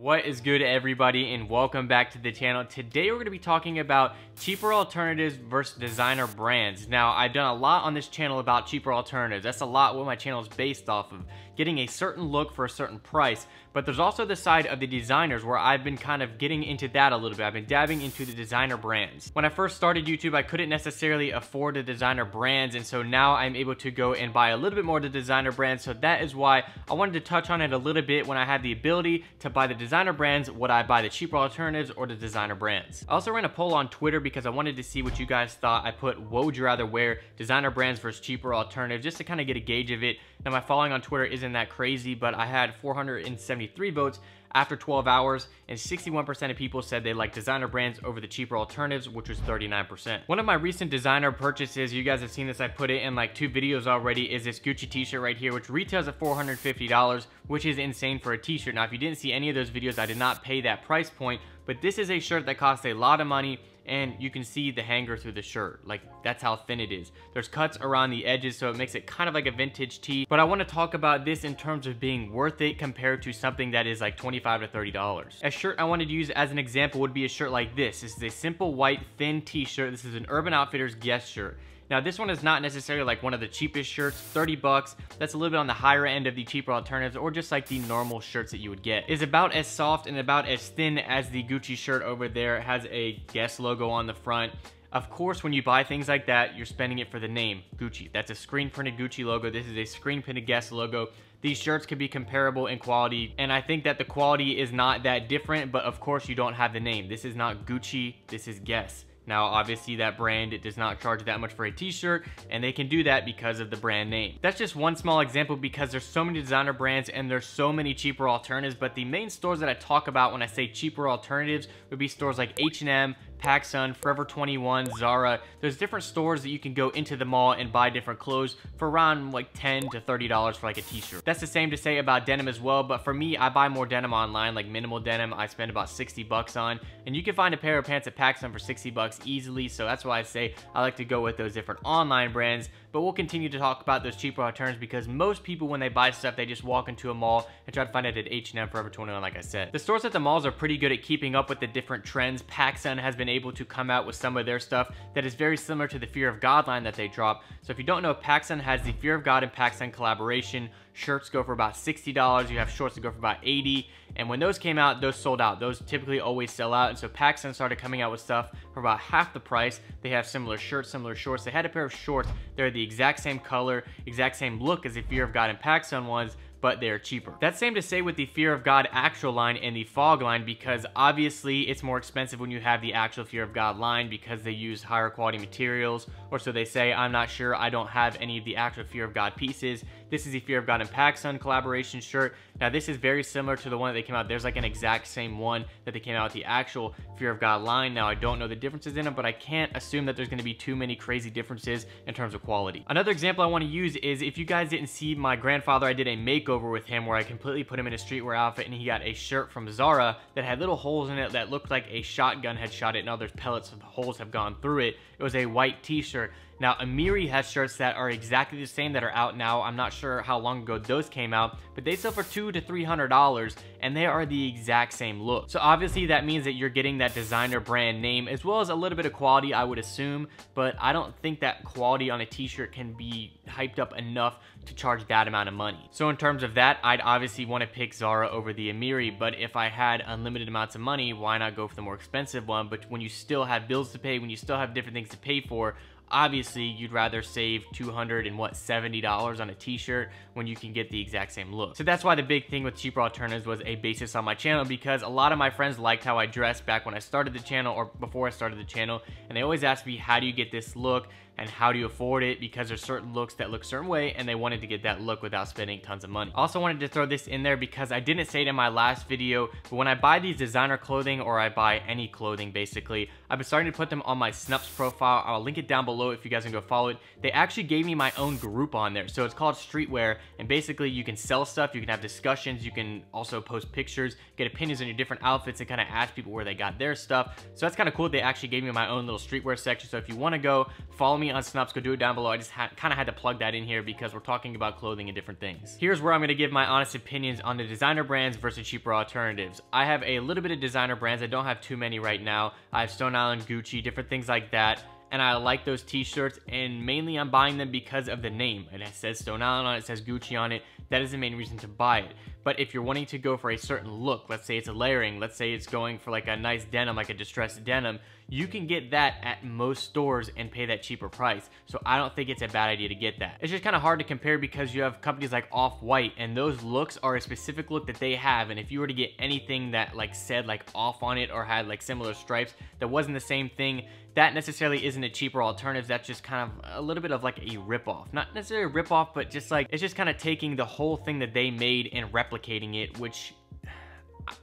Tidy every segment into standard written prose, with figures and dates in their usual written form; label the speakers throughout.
Speaker 1: What is good, everybody, and welcome back to the channel. Today we're going to be talking about cheaper alternatives versus designer brands. Now, I've done a lot on this channel about cheaper alternatives. That's a lot what my channel is based off of, getting a certain look for a certain price. But there's also the side of the designers where I've been kind of getting into that a little bit. I've been dabbing into the designer brands. When I first started YouTube, I couldn't necessarily afford the designer brands, and so now I'm able to go and buy a little bit more of the designer brands. So that is why I wanted to touch on it a little bit. When I had the ability to buy the designer brands, would I buy the cheaper alternatives or the designer brands? I also ran a poll on Twitter because I wanted to see what you guys thought. I put, what would you rather wear, designer brands versus cheaper alternatives, just to kind of get a gauge of it. Now, my following on Twitter isn't that crazy, but I had 473 votes after 12 hours, and 61% of people said they like designer brands over the cheaper alternatives, which was 39%. One of my recent designer purchases, you guys have seen this, I put it in like 2 videos already, is this Gucci t-shirt right here, which retails at $450, which is insane for a t-shirt. Now, if you didn't see any of those videos, I did not pay that price point, but this is a shirt that costs a lot of money, and you can see the hanger through the shirt. Like, that's how thin it is. There's cuts around the edges, so it makes it kind of like a vintage tee. But I want to talk about this in terms of being worth it compared to something that is like $25 to $30. A shirt I wanted to use as an example would be a shirt like this. This is a simple white thin t-shirt. This is an Urban Outfitters Guess shirt. Now, this one is not necessarily like one of the cheapest shirts, 30 bucks. That's a little bit on the higher end of the cheaper alternatives, or just like the normal shirts that you would get. It's about as soft and about as thin as the Gucci shirt over there. It has a Guess logo on the front. Of course, when you buy things like that, you're spending it for the name, Gucci. That's a screen printed Gucci logo. This is a screen printed Guess logo. These shirts could be comparable in quality, and I think that the quality is not that different, but of course you don't have the name. This is not Gucci, this is Guess. Now, obviously, that brand, it does not charge that much for a t-shirt, and they can do that because of the brand name. That's just one small example because there's so many designer brands and there's so many cheaper alternatives, but the main stores that I talk about when I say cheaper alternatives would be stores like H&M, PacSun, Forever 21, Zara. There's different stores that you can go into the mall and buy different clothes for around like $10 to $30 for like a t-shirt. That's the same to say about denim as well, but for me, I buy more denim online, like minimal denim. I spend about 60 bucks on, and you can find a pair of pants at PacSun for 60 bucks easily, so that's why I say I like to go with those different online brands. But we'll continue to talk about those cheaper alternatives because most people, when they buy stuff, they just walk into a mall and try to find it at H&M, Forever 21, like I said. The stores at the malls are pretty good at keeping up with the different trends. PacSun has been able to come out with some of their stuff that is very similar to the Fear of God line that they drop. So if you don't know, PacSun has the Fear of God and PacSun collaboration. Shirts go for about $60. You have shorts that go for about $80. And when those came out, those sold out. Those typically always sell out. And so PacSun started coming out with stuff for about half the price. They have similar shirts, similar shorts. They had a pair of shorts. They're the exact same color, exact same look as the Fear of God and PacSun ones, but they're cheaper. That's same to say with the Fear of God actual line and the Fog line, because obviously it's more expensive when you have the actual Fear of God line because they use higher quality materials, or so they say. I'm not sure. I don't have any of the actual Fear of God pieces. This is the Fear of God and PacSun collaboration shirt. Now, this is very similar to the one that they came out. There's like an exact same one that they came out with the actual Fear of God line. Now, I don't know the differences in them, but I can't assume that there's going to be too many crazy differences in terms of quality. Another example I want to use is, if you guys didn't see my grandfather, I did a makeover with him where I completely put him in a streetwear outfit, and he got a shirt from Zara that had little holes in it that looked like a shotgun had shot it. Now there's pellets of holes have gone through it. It was a white t-shirt. Now, Amiri has shirts that are exactly the same that are out now. I'm not sure how long ago those came out, but they sell for $200 to $300, and they are the exact same look. So obviously that means that you're getting that designer brand name as well as a little bit of quality, I would assume, but I don't think that quality on a t-shirt can be hyped up enough to charge that amount of money. So in terms of that, I'd obviously want to pick Zara over the Amiri, but if I had unlimited amounts of money, why not go for the more expensive one? But when you still have bills to pay, when you still have different things to pay for, obviously you'd rather save $270 on a t-shirt when you can get the exact same look. So that's why the big thing with cheaper alternatives was a basis on my channel, because a lot of my friends liked how I dressed back when I started the channel or before I started the channel, and they always asked me, how do you get this look and how do you afford it? Because there's certain looks that look a certain way, and they wanted to get that look without spending tons of money. Also wanted to throw this in there because I didn't say it in my last video, but when I buy these designer clothing, or I buy any clothing basically, I've been starting to put them on my Snups profile. I'll link it down below if you guys can go follow it. They actually gave me my own group on there, so it's called Streetwear, and basically you can sell stuff, you can have discussions, you can also post pictures, get opinions on your different outfits, and kind of ask people where they got their stuff. So that's kind of cool. They actually gave me my own little streetwear section, so if you want to go follow me me on Snups, go do it down below. I just kind of had to plug that in here because we're talking about clothing and different things. Here's where I'm going to give my honest opinions on the designer brands versus cheaper alternatives. I have a little bit of designer brands. I don't have too many right now. I have Stone Island, Gucci, different things like that. And I like those t-shirts, and mainly I'm buying them because of the name. And it says Stone Island on it, it says Gucci on it. That is the main reason to buy it. But if you're wanting to go for a certain look, let's say it's a layering, let's say it's going for like a nice denim, like a distressed denim, you can get that at most stores and pay that cheaper price. So I don't think it's a bad idea to get that. It's just kind of hard to compare because you have companies like Off-White, and those looks are a specific look that they have. And if you were to get anything that like said like off on it or had like similar stripes that wasn't the same thing, that necessarily isn't a cheaper alternative. That's just kind of a little bit of like a ripoff. Not necessarily a ripoff, but just like, it's just kind of taking the whole thing that they made and replicating it, which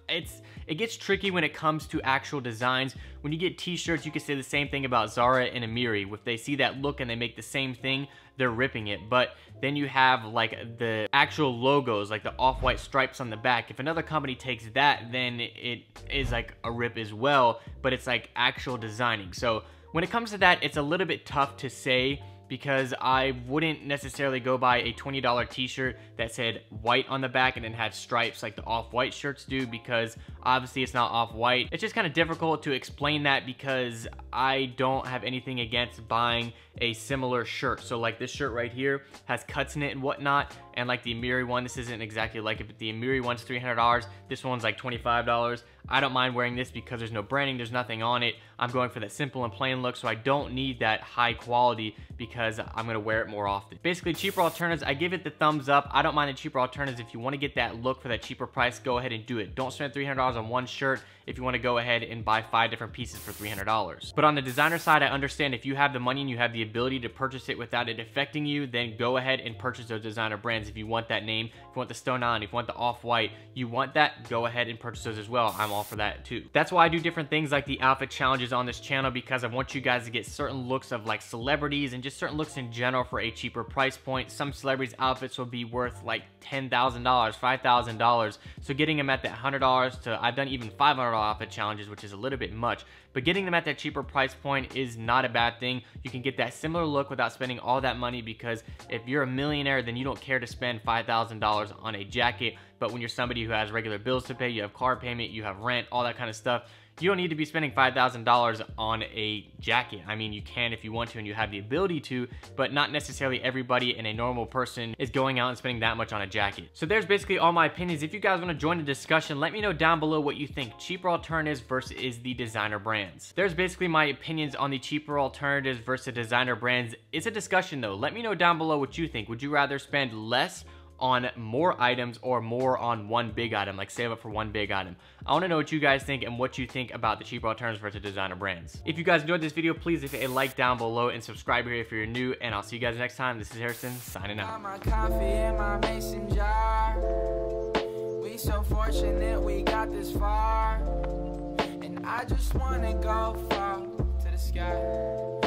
Speaker 1: it gets tricky when it comes to actual designs. When you get t-shirts, you can say the same thing about Zara and Amiri. If they see that look and they make the same thing, they're ripping it. But then you have like the actual logos, like the off-white stripes on the back. If another company takes that, then it is like a rip as well, but it's like actual designing. So when it comes to that, it's a little bit tough to say, because I wouldn't necessarily go buy a $20 t-shirt that said white on the back and then had stripes like the Off-White shirts do, because obviously it's not Off-White. It's just kind of difficult to explain that because I don't have anything against buying a similar shirt. So like this shirt right here has cuts in it and whatnot, and like the Amiri one, this isn't exactly like it, but the Amiri one's $300. This one's like $25. I don't mind wearing this because there's no branding, there's nothing on it. I'm going for that simple and plain look, so I don't need that high quality because I'm gonna wear it more often. Basically, cheaper alternatives, I give it the thumbs up. I don't mind the cheaper alternatives. If you want to get that look for that cheaper price, go ahead and do it. Don't spend $300 on one shirt if you want to go ahead and buy 5 different pieces for $300. But on the designer side, I understand if you have the money and you have the ability to purchase it without it affecting you, then go ahead and purchase those designer brands. If you want that name, if you want the Stone Island, if you want the Off-White, you want that, go ahead and purchase those as well. I'm all for that too. That's why I do different things like the outfit challenges on this channel, because I want you guys to get certain looks of like celebrities and just certain looks in general for a cheaper price point. Some celebrities' outfits will be worth like $10,000, $5,000. So getting them at that $100 to, I've done even $500 outfit challenges, which is a little bit much, but getting them at that cheaper price point is not a bad thing. You can get that similar look without spending all that money, because if you're a millionaire, then you don't care to spend $5,000 on a jacket. But when you're somebody who has regular bills to pay, you have car payment, you have rent, all that kind of stuff, you don't need to be spending $5,000 on a jacket. I mean, you can if you want to and you have the ability to, but not necessarily everybody and a normal person is going out and spending that much on a jacket. So there's basically all my opinions. If you guys want to join the discussion, let me know down below what you think. Cheaper alternatives versus the designer brands. There's basically my opinions on the cheaper alternatives versus designer brands. It's a discussion though. Let me know down below what you think. Would you rather spend less on more items or more on one big item, like save up for one big item? I want to know what you guys think and what you think about the cheaper alternatives versus designer brands. If you guys enjoyed this video, please leave a like down below and subscribe here if you're new, and I'll see you guys next time. This is Harrison signing out. My coffee in my mason jar. We so fortunate we got this far, and I just want to go far to the sky.